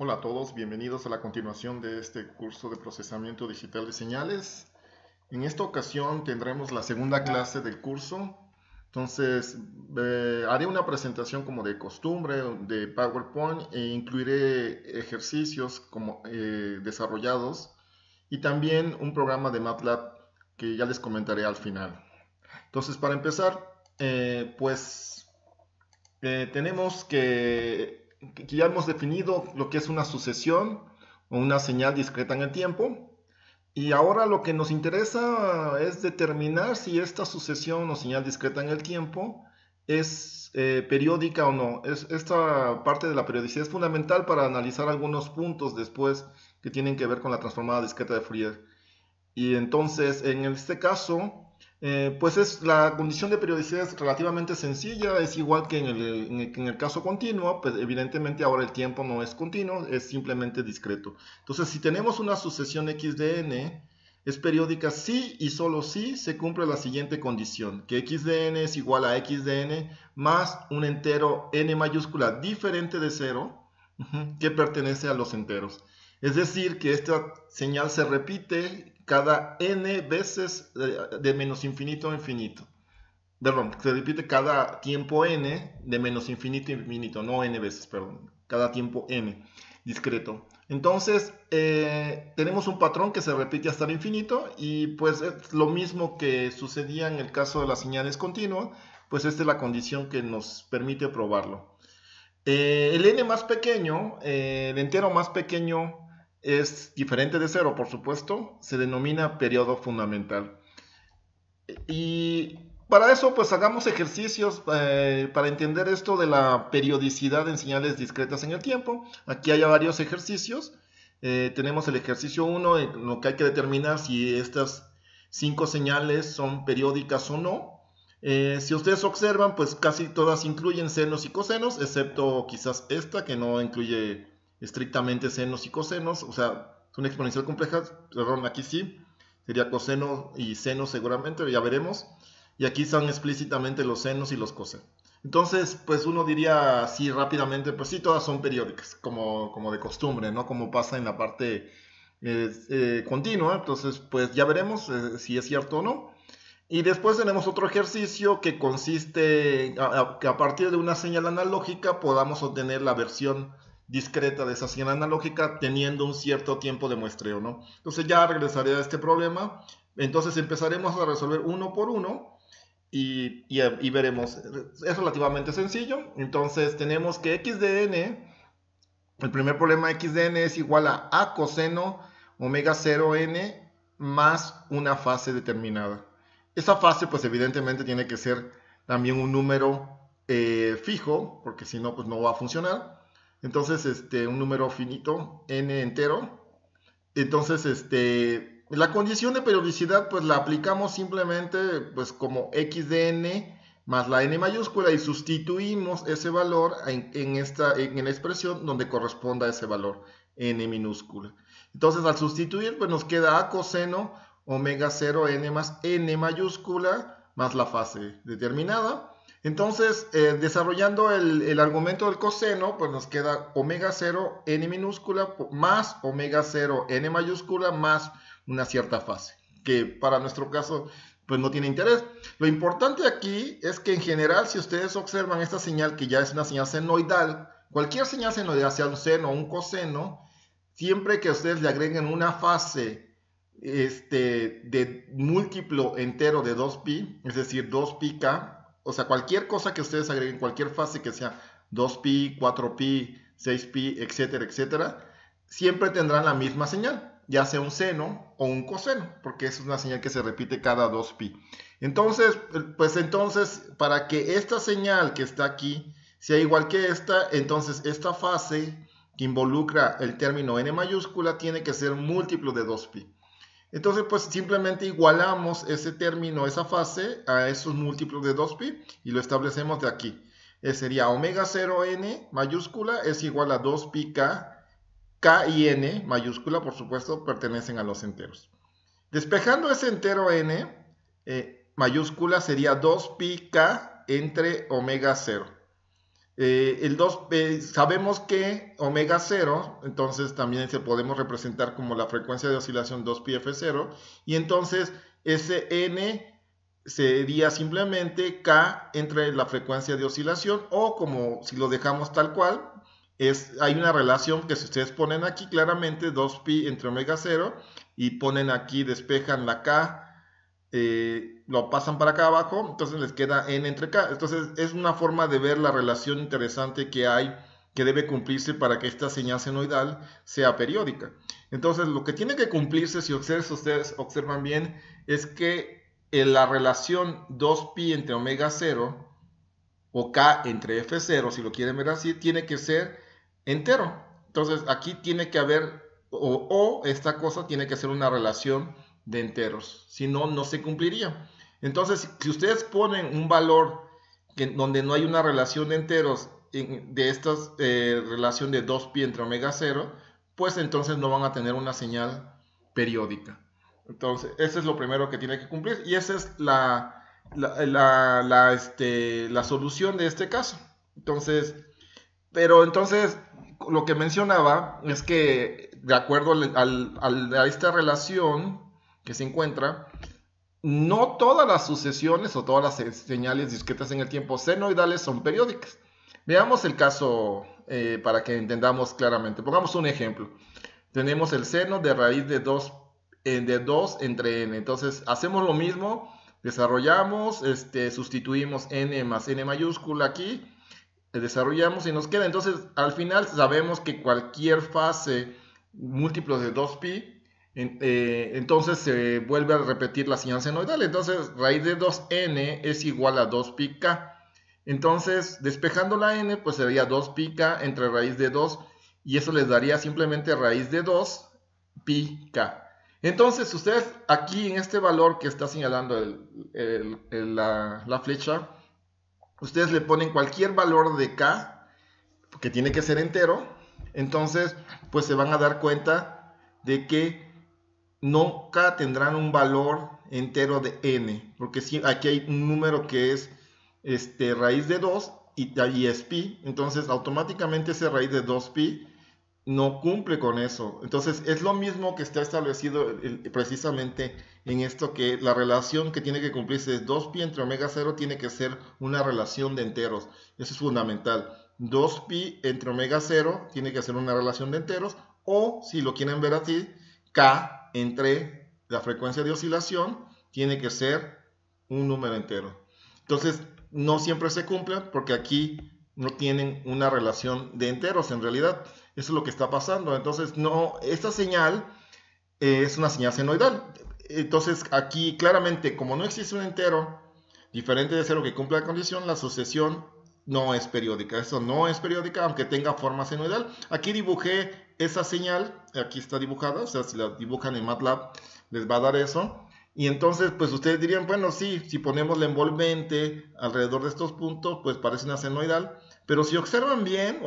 Hola a todos, bienvenidos a la continuación de este curso de procesamiento digital de señales. En esta ocasión tendremos la segunda clase del curso. Entonces, haré una presentación como de costumbre de PowerPoint e incluiré ejercicios desarrollados y también un programa de MATLAB que ya les comentaré al final. Entonces, para empezar, tenemos que ya hemos definido lo que es una sucesión o una señal discreta en el tiempo. Y ahora lo que nos interesa es determinar si esta sucesión o señal discreta en el tiempo es periódica o no. Esta parte de la periodicidad es fundamental para analizar algunos puntos después que tienen que ver con la transformada discreta de Fourier. Y entonces, en este caso, la condición de periodicidad es relativamente sencilla, es igual que en el caso continuo, pues evidentemente ahora el tiempo no es continuo, es simplemente discreto. Entonces, si tenemos una sucesión x de n, es periódica si y solo si se cumple la siguiente condición, que x de n es igual a x de n más un entero n mayúscula diferente de 0, que pertenece a los enteros. Es decir, que esta señal se repite cada n veces de menos infinito a infinito. Perdón, se repite cada tiempo n de menos infinito a infinito, no n veces, perdón, cada tiempo n discreto. Entonces, tenemos un patrón que se repite hasta el infinito y pues es lo mismo que sucedía en el caso de las señales continuas, pues esta es la condición que nos permite probarlo. El n más pequeño, el entero más pequeño es diferente de 0, por supuesto, se denomina periodo fundamental. Y para eso, pues hagamos ejercicios para entender esto de la periodicidad en señales discretas en el tiempo. Aquí hay varios ejercicios. Tenemos el ejercicio 1, en lo que hay que determinar si estas 5 señales son periódicas o no. Si ustedes observan, pues casi todas incluyen senos y cosenos, excepto quizás esta, que no incluye estrictamente senos y cosenos. O sea, es una exponencial compleja, perdón, aquí sí. Sería coseno y seno seguramente, ya veremos. Y aquí son explícitamente los senos y los cosenos. Entonces, pues uno diría así rápidamente, pues sí, todas son periódicas, como de costumbre, ¿no? Como pasa en la parte continua. Entonces, pues ya veremos si es cierto o no. Y después tenemos otro ejercicio que consiste que a partir de una señal analógica podamos obtener la versión discreta de esa señal analógica teniendo un cierto tiempo de muestreo, ¿no? Entonces ya regresaré a este problema. Entonces empezaremos a resolver uno por uno y veremos. Es relativamente sencillo. Entonces tenemos que x de n, el primer problema x de n es igual a coseno omega 0 n más una fase determinada. Esa fase, pues evidentemente tiene que ser también un número fijo, porque si no, pues no va a funcionar. Entonces, un número finito, n entero. Entonces, la condición de periodicidad, pues la aplicamos simplemente, pues como x de n más la n mayúscula y sustituimos ese valor en la expresión donde corresponda a ese valor, n minúscula. Entonces, al sustituir, pues nos queda a coseno omega 0 n más n mayúscula más la fase determinada. Entonces, desarrollando el argumento del coseno, pues nos queda omega 0 n minúscula más omega 0 n mayúscula más una cierta fase, que para nuestro caso pues no tiene interés. Lo importante aquí es que en general, si ustedes observan esta señal, que ya es una señal senoidal, cualquier señal senoidal, sea un seno o un coseno, siempre que ustedes le agreguen una fase de múltiplo entero de 2pi, es decir, 2πk, o sea, cualquier cosa que ustedes agreguen, cualquier fase que sea 2pi, 4pi, 6pi, etcétera, etcétera, siempre tendrán la misma señal, ya sea un seno o un coseno, porque es una señal que se repite cada 2pi. Entonces, para que esta señal que está aquí sea igual que esta, entonces esta fase que involucra el término n mayúscula tiene que ser múltiplo de 2pi. Entonces, pues simplemente igualamos ese término, esa fase, a esos múltiplos de 2pi y lo establecemos de aquí. Sería omega 0 n mayúscula es igual a 2πk, k y n mayúscula, por supuesto, pertenecen a los enteros. Despejando ese entero n mayúscula sería 2πk entre omega 0. El 2, sabemos que omega 0, entonces también se podemos representar como la frecuencia de oscilación 2πf0, y entonces ese n sería simplemente k entre la frecuencia de oscilación, o como si lo dejamos tal cual, hay una relación que si ustedes ponen aquí claramente 2pi entre omega 0 y ponen aquí, despejan la k, lo pasan para acá abajo, entonces les queda n entre k. Entonces es una forma de ver la relación interesante que hay, que debe cumplirse para que esta señal senoidal sea periódica. Entonces lo que tiene que cumplirse, si ustedes observan bien, es que la relación 2pi entre omega 0 o k entre f0, si lo quieren ver así, tiene que ser entero. Entonces aquí tiene que haber, o esta cosa tiene que ser una relación de enteros, si no, no se cumpliría. Entonces, si ustedes ponen un valor donde no hay una relación de enteros de esta relación de 2pi entre omega 0, pues entonces no van a tener una señal periódica. Entonces, eso es lo primero que tiene que cumplir, y esa es la solución de este caso. Entonces, pero entonces lo que mencionaba es que de acuerdo a esta relación que se encuentra, no todas las sucesiones o todas las señales discretas en el tiempo senoidales son periódicas. Veamos el caso para que entendamos claramente. Pongamos un ejemplo. Tenemos el seno de raíz de 2 entre n. Entonces hacemos lo mismo, desarrollamos, sustituimos n más n mayúscula aquí, desarrollamos y nos queda. Entonces al final sabemos que cualquier fase múltiplo de 2pi, entonces se vuelve a repetir la señal senoidal. Entonces raíz de 2n es igual a 2πk. Entonces despejando la n, pues sería 2πk entre raíz de 2, y eso les daría simplemente raíz de 2πk. Entonces ustedes aquí en este valor que está señalando la flecha, ustedes le ponen cualquier valor de k, que tiene que ser entero. Entonces pues se van a dar cuenta de que nunca tendrán un valor entero de n, porque si aquí hay un número que es raíz de 2 y es pi, entonces automáticamente ese raíz de 2pi no cumple con eso. Entonces es lo mismo que está establecido precisamente en esto, que la relación que tiene que cumplirse es 2pi entre omega 0 tiene que ser una relación de enteros. Eso es fundamental. 2pi entre omega 0 tiene que ser una relación de enteros, o si lo quieren ver así, k entre la frecuencia de oscilación tiene que ser un número entero. Entonces no siempre se cumple porque aquí no tienen una relación de enteros en realidad. Eso es lo que está pasando. Entonces, no, esta señal es una señal senoidal. Entonces, aquí claramente, como no existe un entero diferente de 0 que cumpla la condición, la sucesión no es periódica. Eso no es periódica, aunque tenga forma senoidal. Aquí dibujé esa señal, aquí está dibujada, o sea, si la dibujan en MATLAB, les va a dar eso. Y entonces, pues ustedes dirían, bueno, sí, si ponemos la envolvente alrededor de estos puntos, pues parece una senoidal. Pero si observan bien,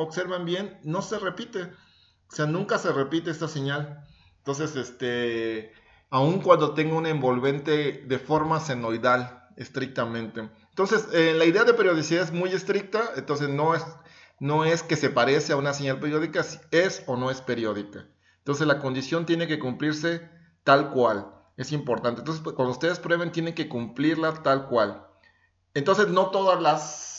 no se repite. O sea, nunca se repite esta señal. Entonces, aun cuando tenga un envolvente de forma senoidal, estrictamente. Entonces, la idea de periodicidad es muy estricta. Entonces, no es que se parece a una señal periódica, si es o no es periódica. Entonces, la condición tiene que cumplirse tal cual. Es importante. Entonces, cuando ustedes prueben, tienen que cumplirla tal cual. Entonces, no todas las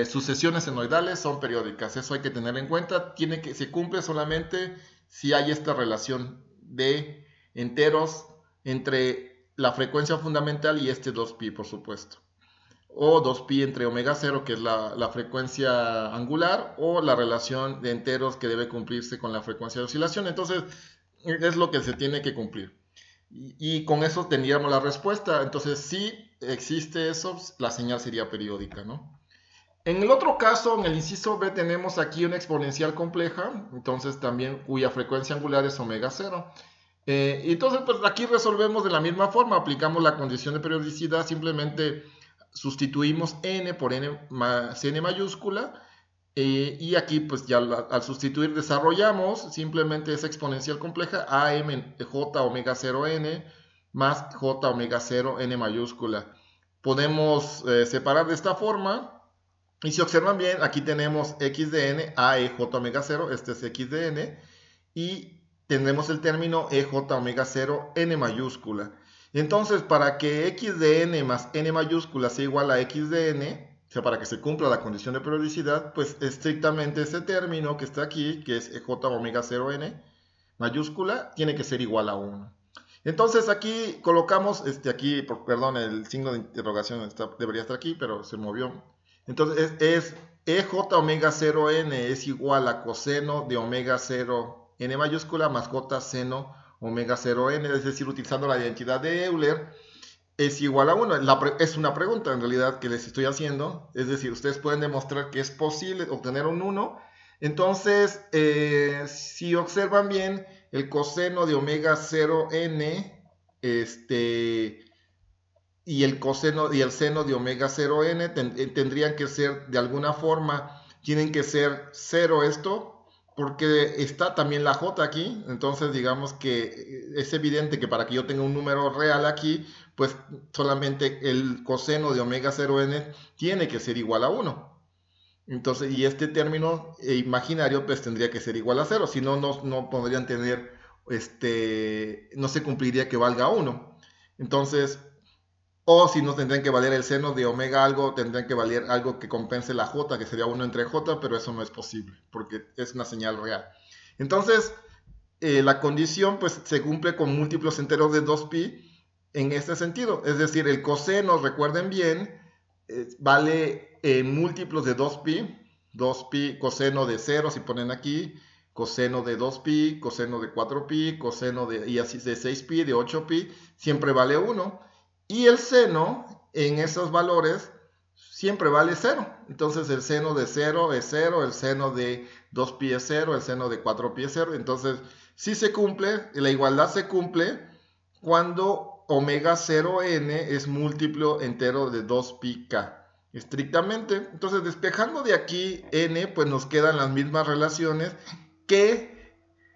sucesiones senoidales son periódicas. Eso hay que tener en cuenta. Se cumple solamente si hay esta relación de enteros entre la frecuencia fundamental y 2pi, por supuesto. O 2pi entre omega 0, que es la frecuencia angular, o la relación de enteros que debe cumplirse con la frecuencia de oscilación. Entonces, es lo que se tiene que cumplir. Y con eso tendríamos la respuesta. Entonces, si existe eso, la señal sería periódica, ¿no? En el otro caso, en el inciso B, tenemos aquí una exponencial compleja, entonces también cuya frecuencia angular es omega 0. Entonces, pues aquí resolvemos de la misma forma, aplicamos la condición de periodicidad, simplemente sustituimos n por n más n mayúscula, y aquí pues ya al sustituir desarrollamos simplemente esa exponencial compleja am j omega 0 n más j omega 0 n mayúscula. Podemos separar de esta forma Y si observan bien, aquí tenemos x de n a e j omega 0, este es x de n, y tendremos el término e j omega 0 n mayúscula. Entonces, para que x de n más n mayúscula sea igual a x de n, o sea, para que se cumpla la condición de periodicidad, pues estrictamente este término que está aquí, que es e j omega 0 n mayúscula, tiene que ser igual a 1. Entonces aquí colocamos, perdón, el signo de interrogación debería estar aquí, pero se movió. Entonces es EJ omega 0n es igual a coseno de omega 0 n mayúscula más J seno omega 0n, es decir, utilizando la identidad de Euler, es igual a 1. Es una pregunta en realidad que les estoy haciendo, es decir, ustedes pueden demostrar que es posible obtener un 1. Entonces, si observan bien, el coseno de omega 0n, y el coseno y el seno de omega 0n tendrían que ser de alguna forma, tienen que ser 0 esto, porque está también la j aquí, entonces digamos que es evidente que para que yo tenga un número real aquí, pues solamente el coseno de omega 0n tiene que ser igual a 1. Entonces, y este término imaginario pues tendría que ser igual a 0, si no, no podrían tener, no se cumpliría que valga 1. Entonces, o si no tendrían que valer el seno de omega algo, tendrían que valer algo que compense la j, que sería 1 entre j, pero eso no es posible, porque es una señal real. Entonces, la condición pues se cumple con múltiplos enteros de 2pi en este sentido. Es decir, el coseno, recuerden bien, vale múltiplos de 2pi, 2pi coseno de 0, si ponen aquí, coseno de 2pi, coseno de 4pi, coseno de, y así de 6pi, de 8pi, siempre vale 1. Y el seno en esos valores siempre vale 0. Entonces el seno de 0 es 0, el seno de 2pi es 0, el seno de 4pi es 0. Entonces si se cumple, la igualdad se cumple cuando omega 0n es múltiplo entero de 2πk. Estrictamente. Entonces despejando de aquí n, pues nos quedan las mismas relaciones que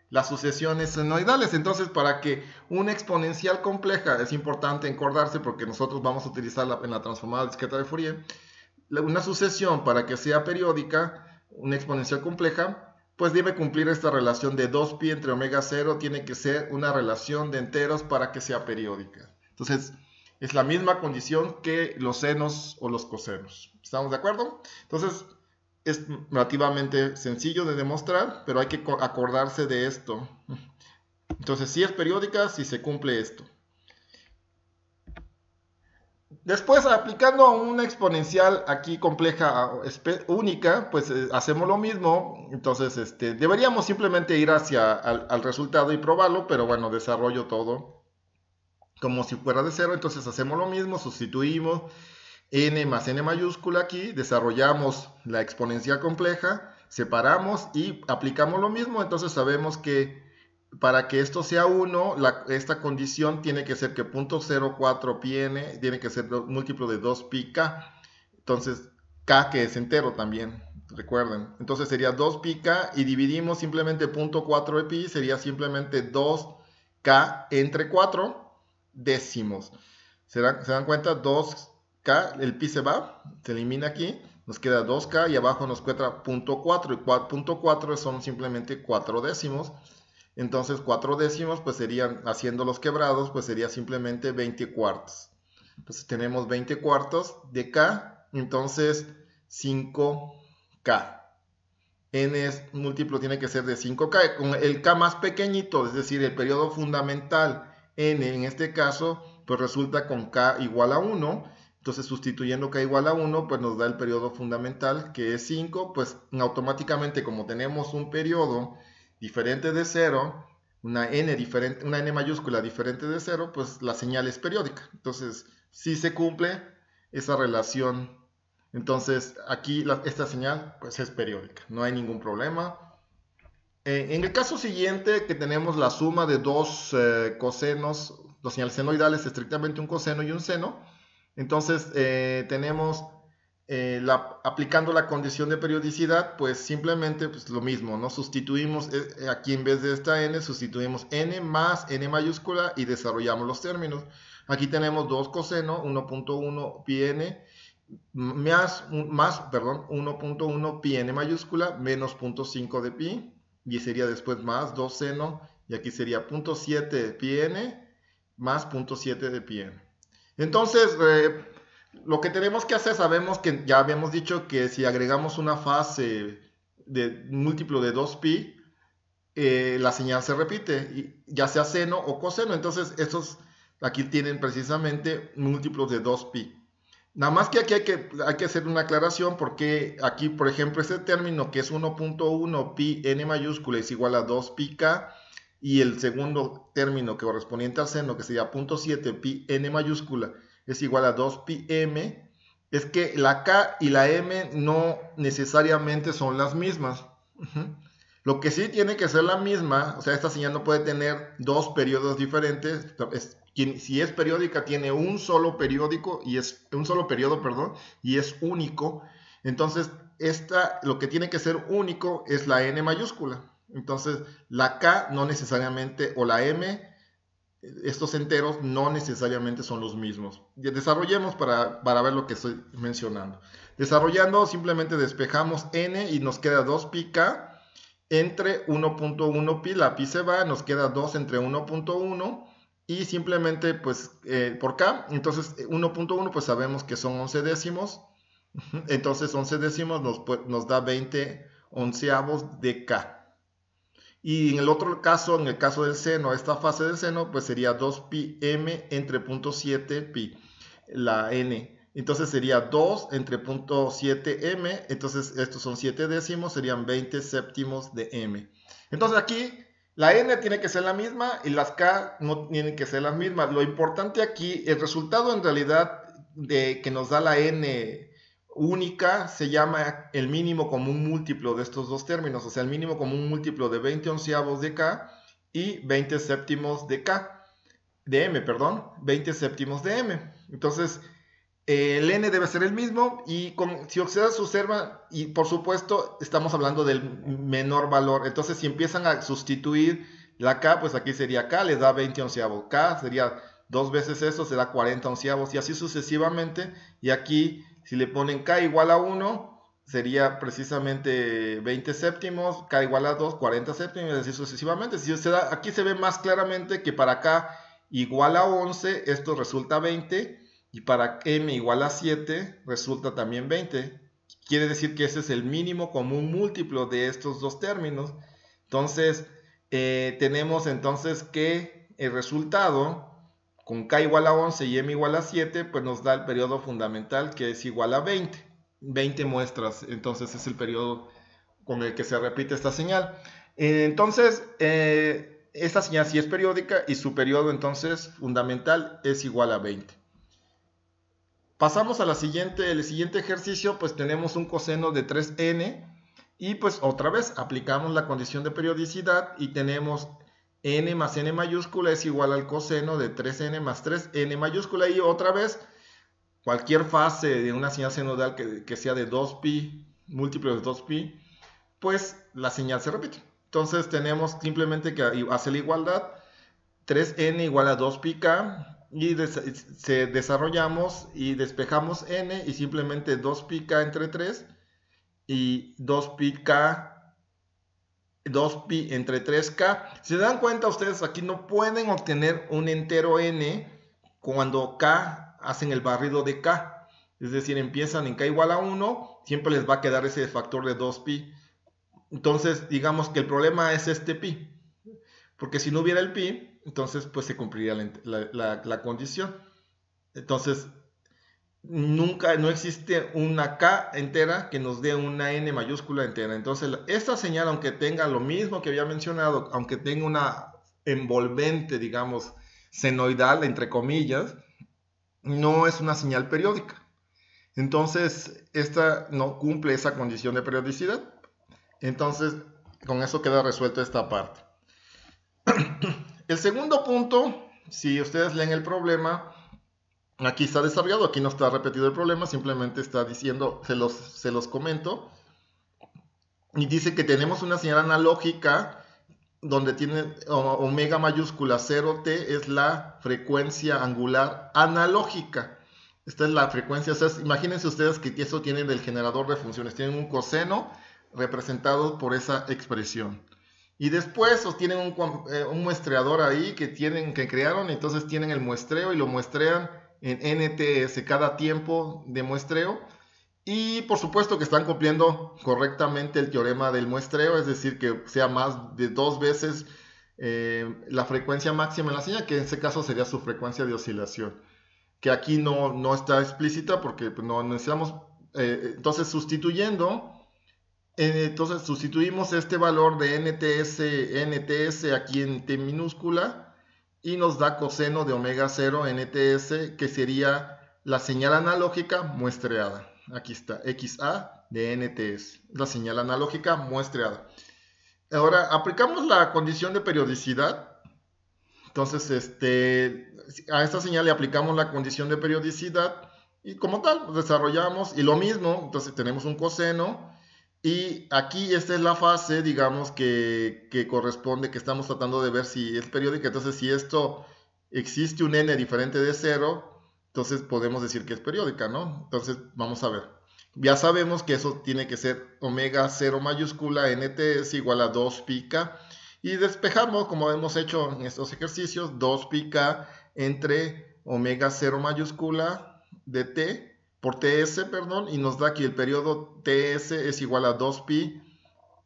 las sucesiones senoidales. Entonces, para que una exponencial compleja, es importante acordarse porque nosotros vamos a utilizarla en la transformada discreta de Fourier, una sucesión para que sea periódica, una exponencial compleja, pues debe cumplir esta relación de 2pi entre omega 0, tiene que ser una relación de enteros para que sea periódica. Entonces, es la misma condición que los senos o los cosenos. ¿Estamos de acuerdo? Entonces, es relativamente sencillo de demostrar, pero hay que acordarse de esto. Entonces, si es periódica, si se cumple esto. Después, aplicando a una exponencial aquí compleja, única, pues hacemos lo mismo. Entonces, deberíamos simplemente ir hacia al resultado y probarlo, pero bueno, desarrollo todo como si fuera de 0. Entonces hacemos lo mismo, sustituimos n más n mayúscula aquí, desarrollamos la exponencial compleja, separamos y aplicamos lo mismo. Entonces sabemos que para que esto sea 1, esta condición tiene que ser que 0.04 pi n tiene que ser múltiplo de 2πk. Entonces k que es entero también, recuerden. Entonces sería 2πk y dividimos simplemente 0.4 de pi, sería simplemente 2k entre 4 décimos. ¿Se dan cuenta? 2k, el pi se va, se elimina aquí, nos queda 2k y abajo nos queda 0.4 y 0.4 son simplemente 4 décimos. Entonces 4 décimos pues serían, haciendo los quebrados, pues sería simplemente 20 cuartos. Entonces tenemos 20 cuartos de k, entonces 5k. N es múltiplo, tiene que ser de 5k, con el k más pequeñito, es decir, el periodo fundamental n en este caso, pues resulta con k igual a 1. Entonces sustituyendo k igual a 1, pues nos da el periodo fundamental que es 5, pues automáticamente como tenemos un periodo diferente de 0, una n mayúscula diferente de 0, pues la señal es periódica. Entonces, si se cumple esa relación, entonces aquí esta señal pues es periódica, no hay ningún problema. En el caso siguiente, que tenemos la suma de dos cosenos, dos señales senoidales, estrictamente un coseno y un seno, entonces tenemos aplicando la condición de periodicidad, pues simplemente pues, lo mismo, ¿no? Sustituimos aquí en vez de esta n, sustituimos n más n mayúscula y desarrollamos los términos. Aquí tenemos 2 coseno, 1.1 pi n, perdón, 1.1 pi n mayúscula menos 0.5 de pi, y sería después más 2 seno, y aquí sería 0.7 pi n más 0.7 de pi n. Entonces, lo que tenemos que hacer, sabemos que ya habíamos dicho que si agregamos una fase de múltiplo de 2pi, la señal se repite, ya sea seno o coseno. Entonces, estos aquí tienen precisamente múltiplos de 2pi. Nada más que aquí hay que hacer una aclaración, porque aquí, por ejemplo, este término que es 1.1 pi n mayúscula es igual a 2 pi k, y el segundo término que correspondiente al seno, que sería 0.7 pi n mayúscula, es igual a 2 pi m, es que la k y la m no necesariamente son las mismas. Lo que sí tiene que ser la misma, o sea, esta señal no puede tener dos periodos diferentes. Si es periódica, tiene un solo periódico y es un solo periodo, perdón, y es único. Entonces, lo que tiene que ser único es la n mayúscula. Entonces, la k no necesariamente, o la m, estos enteros no necesariamente son los mismos. Desarrollemos para ver lo que estoy mencionando. Desarrollando, simplemente despejamos n y nos queda 2 pi k entre 1.1 pi, la pi se va, nos queda 2 entre 1.1 y simplemente pues por k, entonces 1.1 pues sabemos que son 11 décimos, entonces 11 décimos nos da 20 onceavos de k. Y en el otro caso, en el caso del seno, esta fase del seno, pues sería 2 pi m entre 0.7 pi, la n. Entonces sería 2 entre 0.7 m, entonces estos son 7 décimos, serían 20 séptimos de m. Entonces aquí la n tiene que ser la misma y las k no tienen que ser las mismas. Lo importante aquí, el resultado en realidad de que nos da la n única se llama el mínimo común múltiplo de estos dos términos, o sea, el mínimo común múltiplo de 20 onceavos de k y 20 séptimos de k, de m, perdón, 20 séptimos de m. Entonces, el n debe ser el mismo y si ustedes observan, y por supuesto estamos hablando del menor valor, entonces si empiezan a sustituir la k, pues aquí sería k, les da 20 onceavos, k sería dos veces eso, se da 40 onceavos y así sucesivamente, y aquí si le ponen k igual a 1, sería precisamente 20 séptimos, k igual a 2, 40 séptimos, y así sucesivamente. Aquí se ve más claramente que para k igual a 11, esto resulta 20, y para m igual a 7 resulta también 20. Quiere decir que ese es el mínimo común múltiplo de estos dos términos. Entonces, tenemos entonces que el resultado con k igual a 11 y m igual a 7, pues nos da el periodo fundamental, que es igual a 20. 20 muestras, entonces es el periodo con el que se repite esta señal. Entonces, esta señal sí es periódica y su periodo entonces fundamental es igual a 20. Pasamos a el siguiente ejercicio, pues tenemos un coseno de 3n y pues otra vez aplicamos la condición de periodicidad y tenemos n más n mayúscula es igual al coseno de 3n más 3n mayúscula, y otra vez cualquier fase de una señal senoidal que sea de 2pi, múltiplo de 2pi, pues la señal se repite. Entonces tenemos simplemente que hacer la igualdad, 3n igual a 2pi k, y desarrollamos y despejamos n y simplemente 2pi k entre 3 y 2pi entre 3k. Si se dan cuenta ustedes, aquí no pueden obtener un entero n cuando k hacen el barrido de k. Es decir, empiezan en k igual a 1, siempre les va a quedar ese factor de 2pi. Entonces, digamos que el problema es este pi. Porque si no hubiera el pi, entonces pues se cumpliría la condición. Entonces, no existe una k entera que nos dé una n mayúscula entera. Entonces, esta señal, aunque tenga lo mismo que había mencionado, aunque tenga una envolvente, digamos, senoidal, entre comillas, no es una señal periódica. Entonces, esta no cumple esa condición de periodicidad. Entonces, con eso queda resuelta esta parte. El segundo punto, si ustedes leen el problema, aquí está desarrollado, aquí no está repetido el problema, simplemente está diciendo, se los comento, y dice que tenemos una señal analógica donde tiene omega mayúscula 0t, es la frecuencia angular analógica. Esta es la frecuencia. O sea, imagínense ustedes que eso tienen del generador de funciones. Tienen un coseno representado por esa expresión. Y después tienen un muestreador ahí que crearon. Entonces tienen el muestreo y lo muestrean en NTS cada tiempo de muestreo. Y por supuesto que están cumpliendo correctamente el teorema del muestreo, es decir, que sea más de 2 veces la frecuencia máxima en la señal, que en este caso sería su frecuencia de oscilación, que aquí no está explícita porque pues, no necesitamos. Entonces, entonces sustituimos este valor de NTS aquí en T minúscula y nos da coseno de omega 0 NTS, que sería la señal analógica muestreada. Aquí está, XA de NTS, la señal analógica muestreada. Ahora, aplicamos la condición de periodicidad. Entonces, a esta señal le aplicamos la condición de periodicidad y como tal, desarrollamos y lo mismo. Entonces tenemos un coseno y aquí esta es la fase, digamos, que corresponde, que estamos tratando de ver si es periódica. Entonces, si esto existe un n diferente de 0, entonces podemos decir que es periódica, ¿no? Entonces, vamos a ver. Ya sabemos que eso tiene que ser omega 0 mayúscula nt es igual a 2 pi k. Y despejamos, como hemos hecho en estos ejercicios, 2 pi k entre omega 0 mayúscula de t por ts, perdón, y nos da que el periodo ts es igual a 2 pi,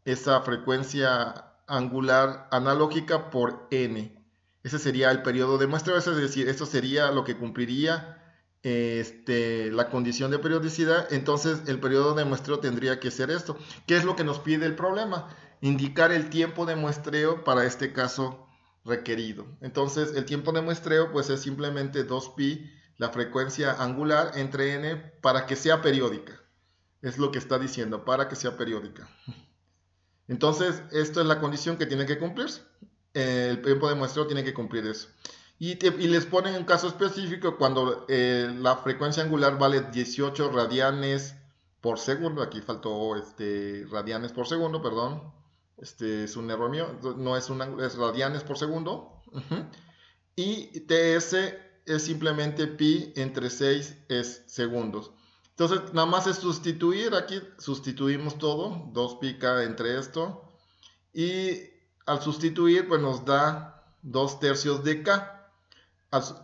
esa frecuencia angular analógica por n. Ese sería el periodo de muestreo, es decir, esto sería lo que cumpliría la condición de periodicidad. Entonces el periodo de muestreo tendría que ser esto. ¿Qué es lo que nos pide el problema? Indicar el tiempo de muestreo para este caso requerido. Entonces el tiempo de muestreo pues es simplemente 2 pi, la frecuencia angular entre n, para que sea periódica. Es lo que está diciendo, para que sea periódica. Entonces esto es la condición que tiene que cumplirse. El tiempo de muestreo tiene que cumplir eso. Y les ponen un caso específico cuando la frecuencia angular vale 18 radianes por segundo. Aquí faltó radianes por segundo, perdón. Es un error mío. No es es radianes por segundo. Y TS es simplemente pi entre 6 es segundos. Entonces, nada más es sustituir. Aquí sustituimos todo. 2 pi k entre esto. Y al sustituir, pues nos da 2 tercios de k.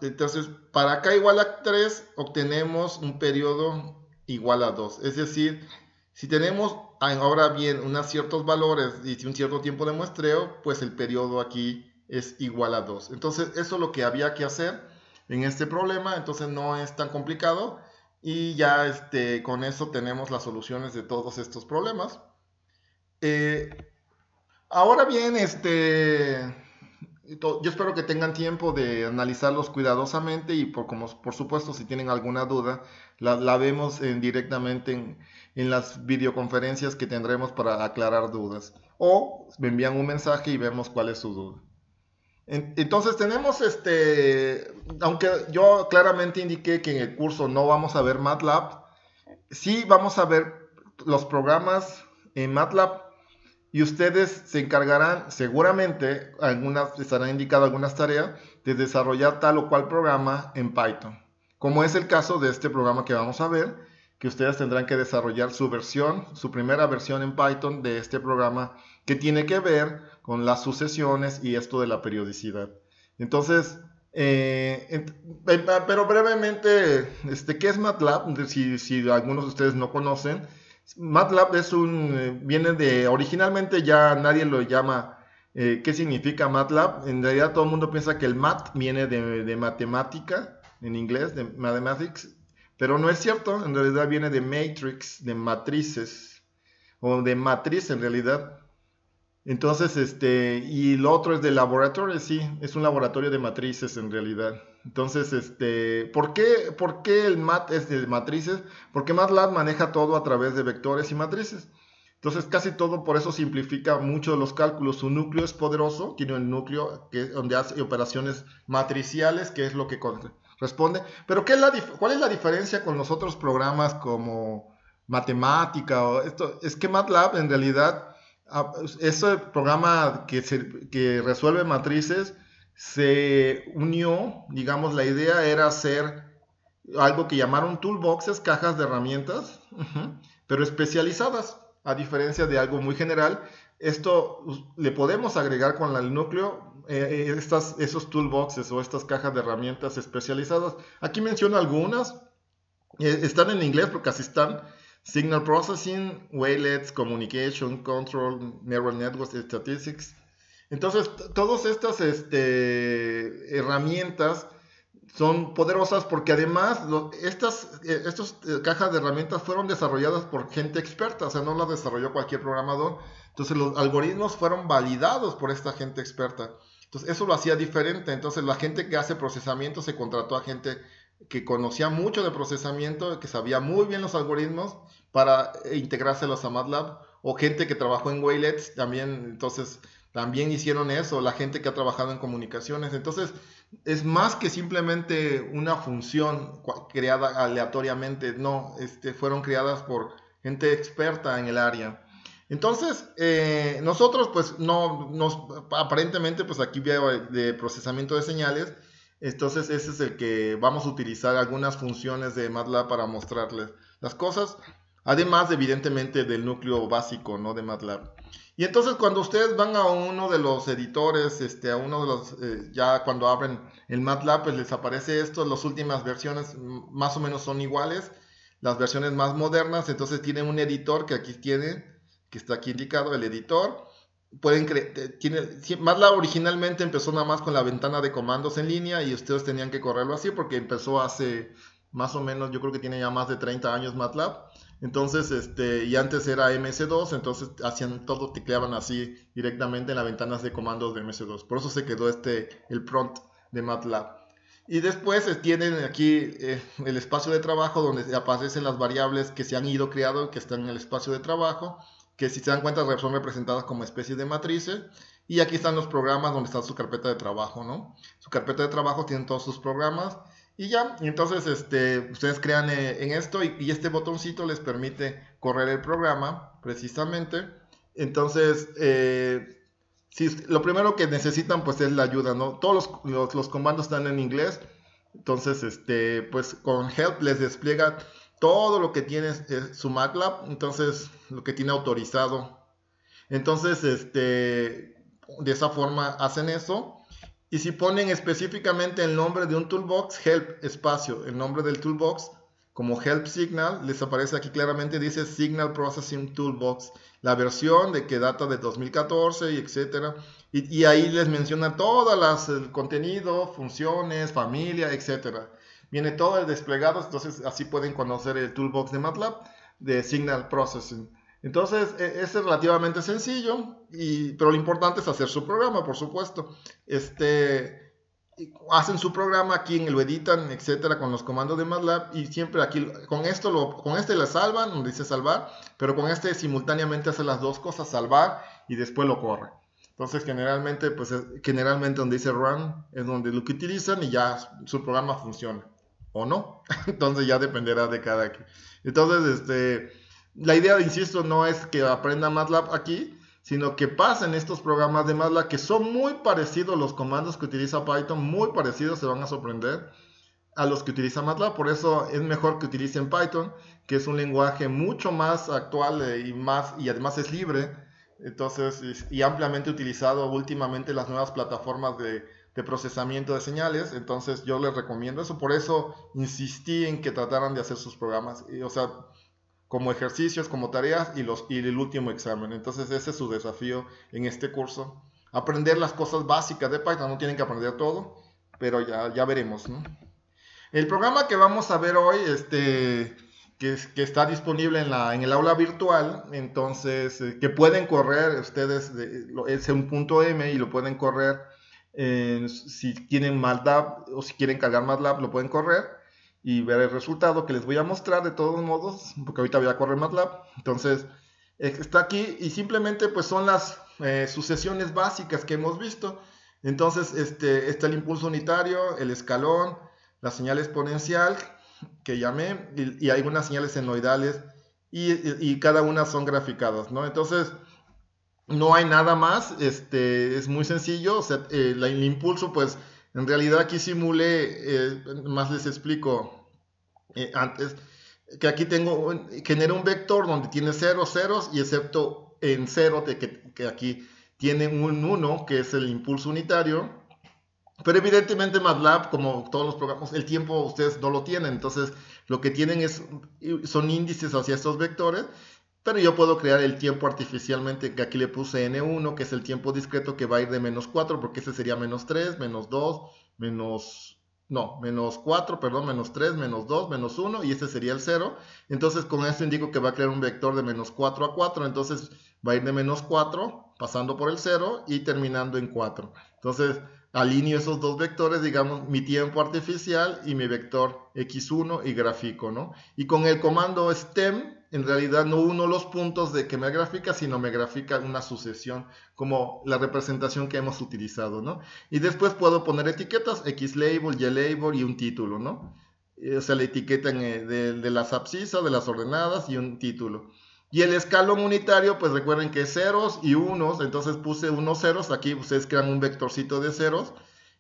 Entonces, para k igual a 3, obtenemos un periodo igual a 2. Es decir, si tenemos ahora bien unos ciertos valores y un cierto tiempo de muestreo, pues el periodo aquí es igual a 2. Entonces, eso es lo que había que hacer en este problema. Entonces, no es tan complicado. Y ya con eso tenemos las soluciones de todos estos problemas. Ahora bien, yo espero que tengan tiempo de analizarlos cuidadosamente y por supuesto si tienen alguna duda la vemos directamente en las videoconferencias que tendremos para aclarar dudas o me envían un mensaje y vemos cuál es su duda. Entonces tenemos aunque yo claramente indiqué que en el curso no vamos a ver MATLAB, sí vamos a ver los programas en MATLAB. Y ustedes se encargarán, seguramente, estarán indicadas algunas tareas de desarrollar tal o cual programa en Python. Como es el caso de este programa que vamos a ver, que ustedes tendrán que desarrollar su primera versión en Python de este programa que tiene que ver con las sucesiones y esto de la periodicidad. Entonces, pero brevemente, ¿qué es MATLAB? Si algunos de ustedes no conocen. MATLAB originalmente ya nadie lo llama, ¿qué significa MATLAB? En realidad todo el mundo piensa que el mat viene de matemática, en inglés, de mathematics, pero no es cierto, en realidad viene de matrix, de matrices, o de matriz en realidad. Entonces, y lo otro es de laboratorio, sí, es un laboratorio de matrices en realidad. Entonces, ¿por qué el mat es de matrices? Porque MATLAB maneja todo a través de vectores y matrices. Entonces, casi todo por eso simplifica mucho los cálculos. Su núcleo es poderoso, tiene un núcleo donde hace operaciones matriciales, que es lo que corresponde. Pero, ¿cuál es la diferencia con los otros programas como matemática o esto? Es que MATLAB en realidad, ese programa que resuelve matrices, se unió, digamos, la idea era hacer algo que llamaron toolboxes, cajas de herramientas, pero especializadas, a diferencia de algo muy general. Esto le podemos agregar con el núcleo esos toolboxes o estas cajas de herramientas especializadas. Aquí menciono algunas, están en inglés porque así están: Signal Processing, Wavelets, Communication, Control, Neural Networks, Statistics. Entonces, todas estas herramientas son poderosas porque además estas cajas de herramientas fueron desarrolladas por gente experta, o sea, no las desarrolló cualquier programador. Entonces los algoritmos fueron validados por esta gente experta. Entonces eso lo hacía diferente. Entonces la gente que hace procesamiento se contrató a gente que conocía mucho de procesamiento, que sabía muy bien los algoritmos para integrárselos a MATLAB, o gente que trabajó en Wavelets también. Entonces también hicieron eso, la gente que ha trabajado en comunicaciones. Entonces es más que simplemente una función creada aleatoriamente, no, fueron creadas por gente experta en el área. Entonces, nosotros pues no, aparentemente pues aquí veo de procesamiento de señales. Entonces ese es el que vamos a utilizar algunas funciones de MATLAB para mostrarles las cosas, además evidentemente del núcleo básico, ¿no?, de MATLAB. Y entonces cuando ustedes van a uno de los editores, a uno de los, ya cuando abren el MATLAB, pues les aparece esto. Las últimas versiones más o menos son iguales, las versiones más modernas. Entonces tienen un editor que aquí tienen, que está aquí indicado, el editor. MATLAB originalmente empezó nada más con la ventana de comandos en línea y ustedes tenían que correrlo así porque empezó hace más o menos, yo creo que tiene ya más de 30 años MATLAB. Entonces, y antes era MS2, entonces hacían todo, tecleaban así directamente en las ventanas de comandos de MS2. Por eso se quedó el prompt de MATLAB. Y después tienen aquí el espacio de trabajo donde aparecen las variables que se han ido creando, que están en el espacio de trabajo, que si se dan cuenta son representadas como especies de matrices. Y aquí están los programas donde está su carpeta de trabajo, ¿no? Su carpeta de trabajo tiene todos sus programas. Y ya, y entonces ustedes crean en esto y este botoncito les permite correr el programa, precisamente. Entonces, lo primero que necesitan pues es la ayuda, ¿no? Todos los comandos están en inglés. Entonces, pues con help les despliega todo lo que tiene su MATLAB, entonces lo que tiene autorizado. Entonces, de esa forma hacen eso. Y si ponen específicamente el nombre de un toolbox, help, espacio, el nombre del toolbox, como help signal, les aparece aquí claramente, dice Signal Processing Toolbox, la versión de que data de 2014 y etcétera. Y ahí les menciona todas el contenido, funciones, familia, etcétera. Viene todo el desplegado, entonces así pueden conocer el toolbox de MATLAB de Signal Processing. Entonces, es relativamente sencillo, pero lo importante es hacer su programa, por supuesto. Hacen su programa aquí, lo editan, etcétera, con los comandos de MATLAB, y siempre aquí, con este le salvan, donde dice salvar, pero con simultáneamente hace las dos cosas, salvar y después lo corre. Entonces, generalmente donde dice run es donde lo que utilizan y ya su programa funciona, o no. Entonces ya dependerá de cada quien. Entonces, la idea, insisto, no es que aprenda MATLAB aquí, sino que pasen estos programas de MATLAB que son muy parecidos a los comandos que utiliza Python, muy parecidos, se van a sorprender, a los que utiliza MATLAB. Por eso es mejor que utilicen Python, que es un lenguaje mucho más actual y además es libre. Entonces, y ampliamente utilizado últimamente en las nuevas plataformas de procesamiento de señales. Entonces yo les recomiendo eso. Por eso insistí en que trataran de hacer sus programas. O sea, como ejercicios, como tareas y el último examen. Entonces ese es su desafío en este curso. Aprender las cosas básicas de Python, no tienen que aprender todo, pero ya veremos, ¿no? El programa que vamos a ver hoy, que está disponible en el aula virtual, entonces, que pueden correr ustedes, es un punto .m y lo pueden correr, si tienen MATLAB o si quieren cargar MATLAB, lo pueden correr y ver el resultado que les voy a mostrar de todos modos, porque ahorita voy a correr MATLAB. Entonces, está aquí y simplemente pues son las sucesiones básicas que hemos visto. Entonces, está el impulso unitario, el escalón, la señal exponencial que llamé, y hay unas señales senoidales y cada una son graficadas, ¿no? Entonces, no hay nada más, es muy sencillo. O sea, el impulso, pues, en realidad aquí simulé, más les explico. antes, que aquí genera un vector donde tiene 0, ceros, y excepto en 0, que aquí tiene un 1, que es el impulso unitario. Pero evidentemente MATLAB, como todos los programas, el tiempo ustedes no lo tienen, entonces lo que tienen son índices hacia estos vectores, pero yo puedo crear el tiempo artificialmente, que aquí le puse n1, que es el tiempo discreto que va a ir de -4, porque ese sería -3, -2, -4, perdón, -3, -2, -1, y este sería el 0. Entonces con esto indico que va a crear un vector de -4 a 4, entonces va a ir de -4, pasando por el 0 y terminando en 4. Entonces alineo esos dos vectores, digamos, mi tiempo artificial y mi vector x1 y gráfico, ¿no? Y con el comando stem, en realidad no uno los puntos de que me grafica, sino me grafica una sucesión, como la representación que hemos utilizado, ¿no? Y después puedo poner etiquetas, xlabel, ylabel y un título, ¿no? O sea, la etiqueta de las abscisas, de las ordenadas y un título. Y el escalón unitario, pues recuerden que es ceros y unos, entonces puse unos ceros, aquí ustedes crean un vectorcito de ceros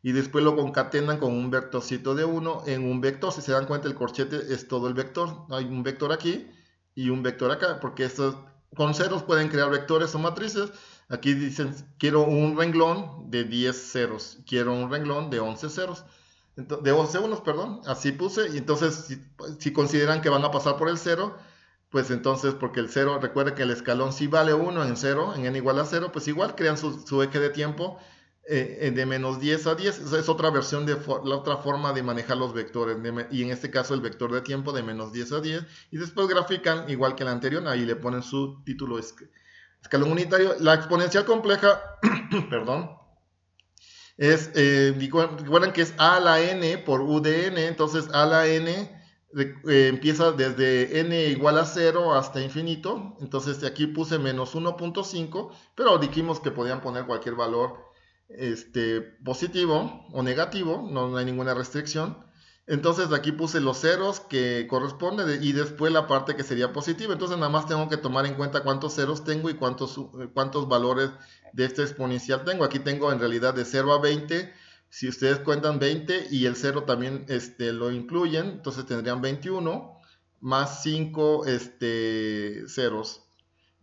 y después lo concatenan con un vectorcito de 1 en un vector. Si se dan cuenta, el corchete es todo el vector. Hay un vector aquí y un vector acá, porque estos con ceros pueden crear vectores o matrices. Aquí dicen, quiero un renglón de 10 ceros, quiero un renglón de 11 ceros, de 11 unos, perdón, así puse. Y entonces, si consideran que van a pasar por el 0, pues entonces, porque el 0, recuerden que el escalón sí vale 1 en 0, en n igual a 0, pues igual crean su eje de tiempo de -10 a 10. Esa es otra versión la otra forma de manejar los vectores, y en este caso el vector de tiempo de -10 a 10, y después grafican igual que el anterior, ahí le ponen su título escalón unitario. La exponencial compleja, perdón, recuerden que es a a la n por u de n, entonces a a la n empieza desde n igual a 0 hasta infinito. Entonces aquí puse -1.5, pero dijimos que podían poner cualquier valor positivo o negativo, no hay ninguna restricción. Entonces aquí puse los ceros que corresponde y después la parte que sería positiva. Entonces nada más tengo que tomar en cuenta cuántos ceros tengo y cuántos valores de este exponencial tengo. Aquí tengo en realidad de 0 a 20. Si ustedes cuentan 20 y el 0 también lo incluyen, entonces tendrían 21 más 5 ceros.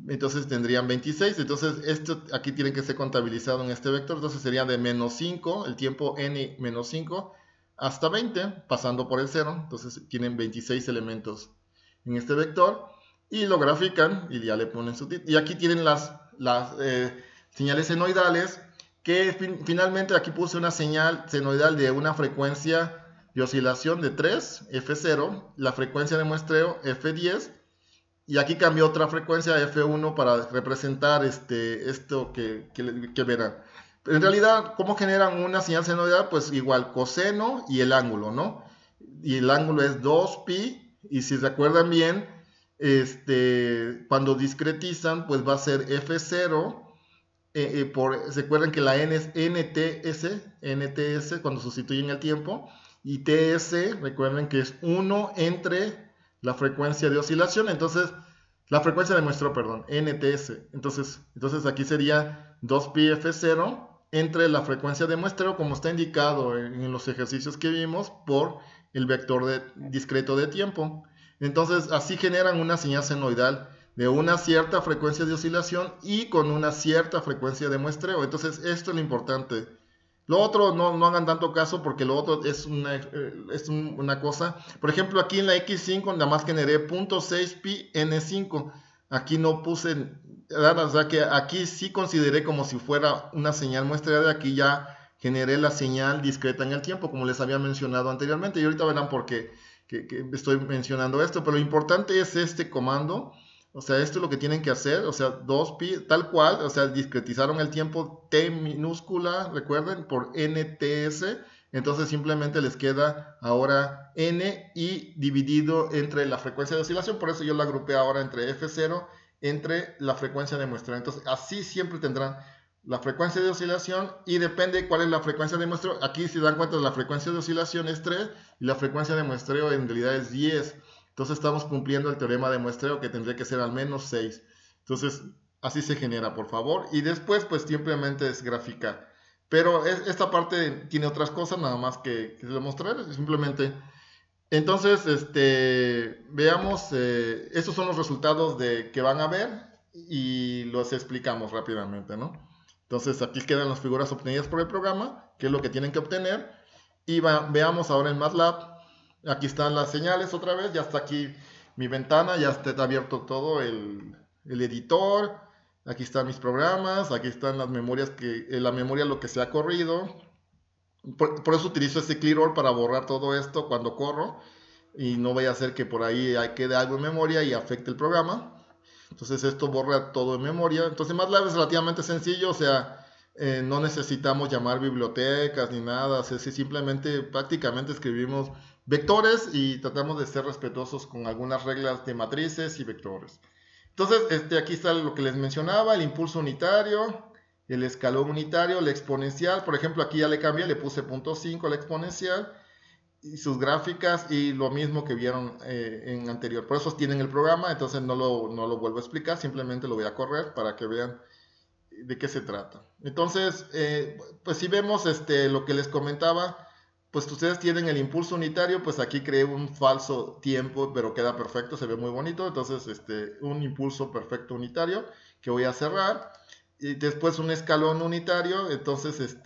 Entonces tendrían 26. Entonces esto aquí tiene que ser contabilizado en este vector. Entonces sería de -5, el tiempo n menos 5, hasta 20, pasando por el 0. Entonces tienen 26 elementos en este vector. Y lo grafican y ya le ponen su título. Y aquí tienen las señales senoidales, que finalmente aquí puse una señal senoidal de una frecuencia de oscilación de 3, F0, la frecuencia de muestreo F10, y aquí cambió otra frecuencia F1 para representar esto que verán. En realidad, ¿cómo generan una señal senoidal? Pues igual, coseno y el ángulo, ¿no? Y el ángulo es 2pi, y si se acuerdan bien, cuando discretizan, pues va a ser F0, ¿se acuerdan que la n es NTS cuando sustituyen el tiempo? Y TS, recuerden que es 1 entre la frecuencia de oscilación, entonces, la frecuencia de muestreo, perdón, NTS. Entonces aquí sería 2pi F0 entre la frecuencia de muestreo, como está indicado en los ejercicios que vimos, por el vector discreto de tiempo. Entonces, así generan una señal senoidal de una cierta frecuencia de oscilación y con una cierta frecuencia de muestreo. Entonces, esto es lo importante. Lo otro no hagan tanto caso, porque lo otro es una cosa. Por ejemplo, aquí en la X5 nada más generé 0.6pi N5. Aquí no puse nada, o sea que aquí sí consideré como si fuera una señal muestreada. Aquí ya generé la señal discreta en el tiempo, como les había mencionado anteriormente. Y ahorita verán por qué que estoy mencionando esto. Pero lo importante es este comando. O sea, esto es lo que tienen que hacer, o sea, 2pi, tal cual, o sea, discretizaron el tiempo T minúscula, recuerden, por NTS, entonces simplemente les queda ahora N y dividido entre la frecuencia de oscilación, por eso yo la agrupé ahora entre F0, entre la frecuencia de muestreo. Entonces, así siempre tendrán la frecuencia de oscilación y depende cuál es la frecuencia de muestreo. Aquí si dan cuenta, la frecuencia de oscilación es 3 y la frecuencia de muestreo en realidad es 10. Entonces estamos cumpliendo el teorema de muestreo, que tendría que ser al menos 6. Entonces así se genera, por favor. Y después pues simplemente es graficar. Pero esta parte tiene otras cosas, nada más que les voy a mostrar. Simplemente Entonces, veamos, estos son los resultados que van a ver y los explicamos rápidamente, ¿no? Entonces, aquí quedan las figuras obtenidas por el programa, que es lo que tienen que obtener. Y veamos ahora en MATLAB. Aquí están las señales otra vez, ya está aquí mi ventana, ya está abierto todo el editor. Aquí están mis programas, aquí están las memorias, la memoria lo que se ha corrido. Por eso utilizo este clear all para borrar todo esto cuando corro y no vaya a ser que por ahí quede algo en memoria y afecte el programa. Entonces esto borra todo en memoria. Entonces MATLAB es relativamente sencillo, o sea, no necesitamos llamar bibliotecas ni nada, o sea, simplemente prácticamente escribimos vectores y tratamos de ser respetuosos con algunas reglas de matrices y vectores. Entonces, aquí está lo que les mencionaba, el impulso unitario, el escalón unitario, la exponencial. Por ejemplo, aquí ya le cambié, le puse 0.5 a la exponencial y sus gráficas y lo mismo que vieron en anterior. Por eso tienen el programa, entonces no lo vuelvo a explicar, simplemente lo voy a correr para que vean de qué se trata. Entonces, pues si vemos lo que les comentaba, pues ustedes tienen el impulso unitario, pues aquí creé un falso tiempo, pero queda perfecto, se ve muy bonito. Entonces, un impulso perfecto unitario que voy a cerrar. Y después un escalón unitario, entonces,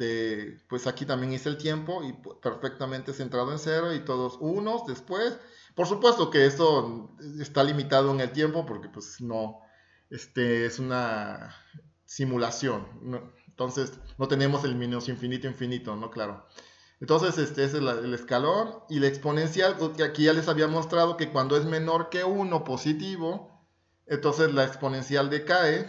pues aquí también hice el tiempo y perfectamente centrado en 0 y todos unos después. Por supuesto que esto está limitado en el tiempo porque pues no, es una simulación, ¿no? Entonces no tenemos el menos infinito infinito, ¿no? Claro. Entonces ese es el escalón y la exponencial, que aquí ya les había mostrado que cuando es menor que 1 positivo, entonces la exponencial decae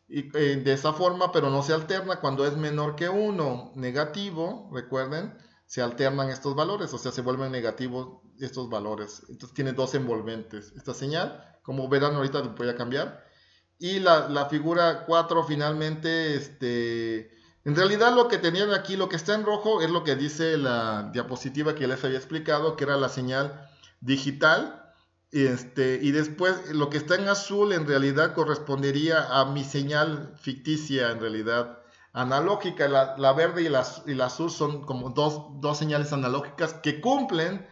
y, de esa forma, pero no se alterna. Cuando es menor que 1 negativo, recuerden, se alternan estos valores, o sea, se vuelven negativos estos valores. Entonces tiene dos envolventes esta señal, como verán ahorita lo voy a cambiar. Y la figura 4 finalmente, en realidad lo que tenían aquí, lo que está en rojo es lo que dice la diapositiva que les había explicado, que era la señal digital. Y después lo que está en azul en realidad correspondería a mi señal ficticia, en realidad analógica. La verde y la azul son como dos señales analógicas que cumplen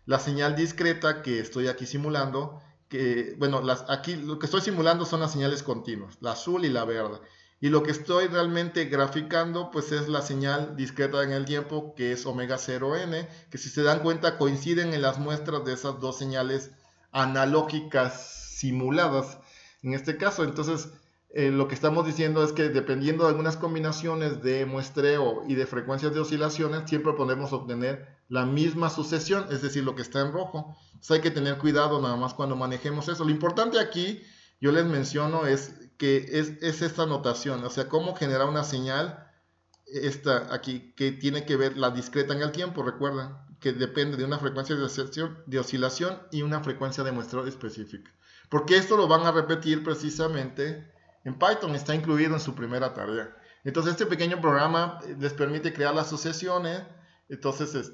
la señal discreta que estoy aquí simulando. Bueno, aquí lo que estoy simulando son las señales continuas, la azul y la verde. Y lo que estoy realmente graficando pues es la señal discreta en el tiempo, que es omega 0n, que si se dan cuenta coinciden en las muestras de esas dos señales analógicas simuladas en este caso. Entonces lo que estamos diciendo es que dependiendo de algunas combinaciones de muestreo y de frecuencias de oscilaciones, siempre podemos obtener la misma sucesión, es decir, lo que está en rojo. Entonces hay que tener cuidado nada más cuando manejemos eso. Lo importante aquí, yo les menciono, es que es esta notación, o sea, cómo generar una señal, esta aquí, que tiene que ver la discreta en el tiempo. Recuerden que depende de una frecuencia de oscilación y una frecuencia de muestreo específica. Porque esto lo van a repetir precisamente en Python, está incluido en su primera tarea. Entonces este pequeño programa les permite crear las sucesiones. Entonces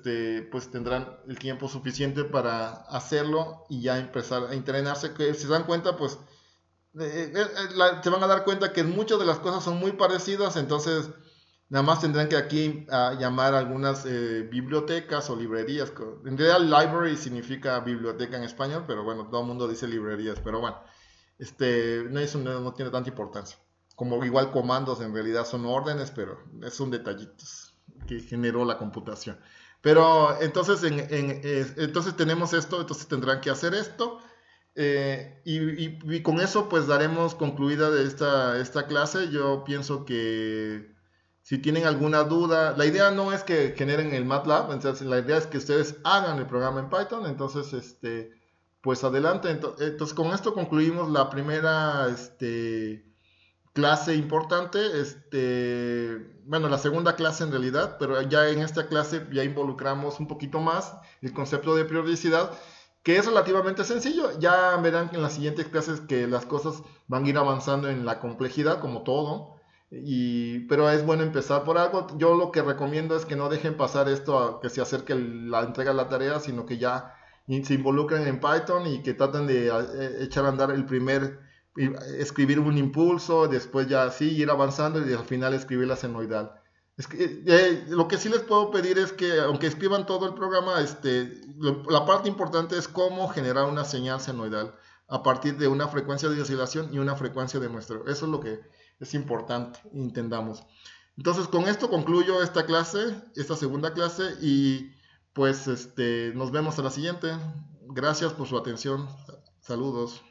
pues tendrán el tiempo suficiente para hacerlo y ya empezar a entrenarse. Que si se dan cuenta, pues se van a dar cuenta que muchas de las cosas son muy parecidas. Entonces nada más tendrán que aquí llamar algunas bibliotecas o librerías. En realidad library significa biblioteca en español, pero bueno, todo el mundo dice librerías. Pero bueno, no tiene tanta importancia. Como igual comandos en realidad son órdenes, pero son detallitos que generó la computación. Pero entonces, entonces tenemos esto, entonces tendrán que hacer esto. Y con eso pues daremos concluida de esta clase. Yo pienso que si tienen alguna duda, la idea no es que generen el MATLAB, entonces la idea es que ustedes hagan el programa en Python. Entonces pues adelante. Entonces con esto concluimos la primera clase importante, bueno, la segunda clase en realidad, pero ya en esta clase ya involucramos un poquito más el concepto de periodicidad, que es relativamente sencillo. Ya verán en las siguientes clases que las cosas van a ir avanzando en la complejidad, como todo, pero es bueno empezar por algo. Yo lo que recomiendo es que no dejen pasar esto a que se acerque la entrega de la tarea, sino que ya se involucren en Python y que traten de echar a andar escribir un impulso, después ya así ir avanzando y al final escribir la senoidal. Lo que sí les puedo pedir es que, aunque escriban todo el programa, la parte importante es cómo generar una señal senoidal a partir de una frecuencia de oscilación y una frecuencia de muestreo. Eso es lo que es importante, entendamos. Entonces, con esto concluyo esta clase, esta segunda clase, y pues nos vemos a la siguiente. Gracias por su atención. Saludos.